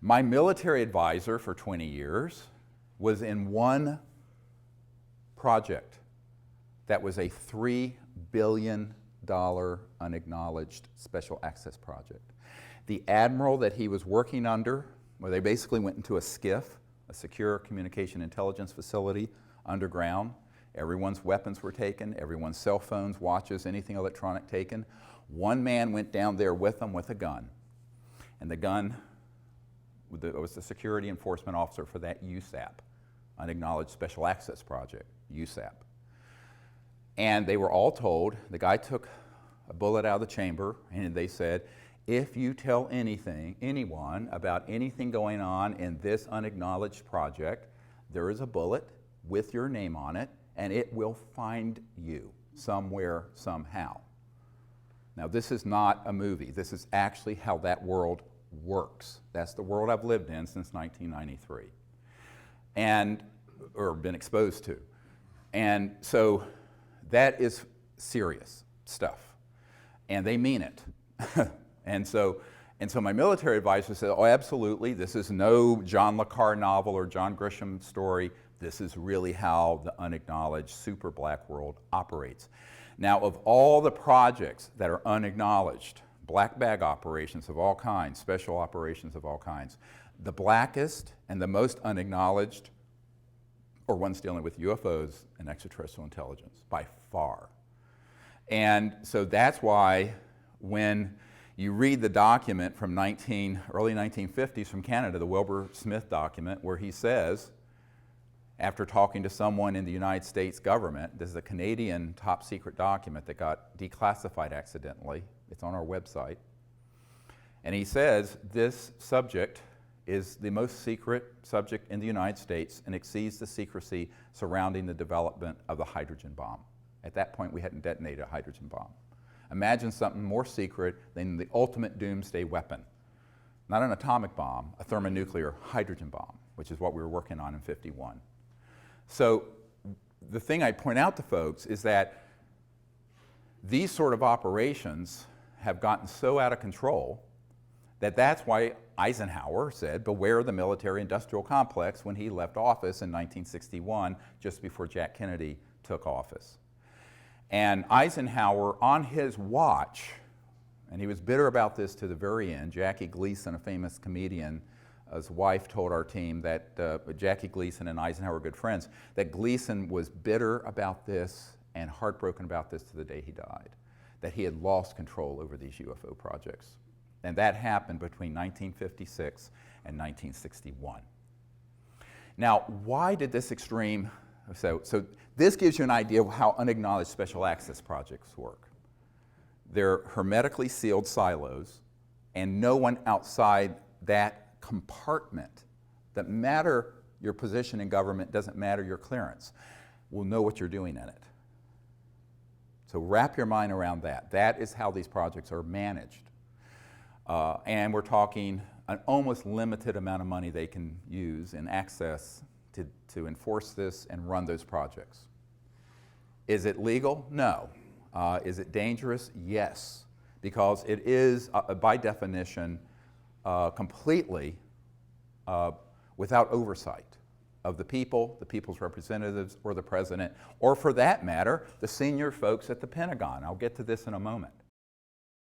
My military advisor for 20 years was in one project that was a $3 billion unacknowledged special access project. The admiral that he was working under, where they basically went into a SCIF, a secure communication intelligence facility underground. Everyone's weapons were taken, everyone's cell phones, watches, anything electronic taken. One man went down there with them with a gun. And the gun was the security enforcement officer for that USAP, Unacknowledged Special Access Project, USAP. And they were all told, the guy took a bullet out of the chamber and they said, if you tell anyone about anything going on in this unacknowledged project, there is a bullet with your name on it and it will find you somewhere, somehow. Now this is not a movie, this is actually how that world works. That's the world I've lived in since 1993 or been exposed to. And so that is serious stuff, and they mean it. and so my military advisor said, oh, absolutely, this is no John le Carre novel or John Grisham story. This is really how the unacknowledged super black world operates. Now, of all the projects that are unacknowledged, black bag operations of all kinds, special operations of all kinds, the blackest and the most unacknowledged are ones dealing with UFOs and extraterrestrial intelligence, by far. And so that's why when you read the document from early 1950s from Canada, the Wilbur Smith document, where he says, after talking to someone in the United States government, this is a Canadian top secret document that got declassified accidentally, it's on our website, and he says this subject is the most secret subject in the United States and exceeds the secrecy surrounding the development of the hydrogen bomb. At that point, we hadn't detonated a hydrogen bomb. Imagine something more secret than the ultimate doomsday weapon. Not an atomic bomb, a thermonuclear hydrogen bomb, which is what we were working on in '51. So the thing I point out to folks is that these sort of operations have gotten so out of control that that's why Eisenhower said, beware the military-industrial complex when he left office in 1961, just before Jack Kennedy took office. And Eisenhower, on his watch, and he was bitter about this to the very end, Jackie Gleason, a famous comedian, his wife told our team that Jackie Gleason and Eisenhower were good friends, that Gleason was bitter about this and heartbroken about this to the day he died, that he had lost control over these UFO projects. And that happened between 1956 and 1961. Now, why did this extreme, so this gives you an idea of how unacknowledged special access projects work. They're hermetically sealed silos, and no one outside that compartment, that matter your position in government, doesn't matter your clearance, will know what you're doing in it. So wrap your mind around that. That is how these projects are managed. And we're talking an almost limited amount of money they can use in access to enforce this and run those projects. Is it legal? No. Is it dangerous? Yes. Because it is, by definition, completely without oversight of the people, the people's representatives, or the president, or for that matter, the senior folks at the Pentagon. I'll get to this in a moment.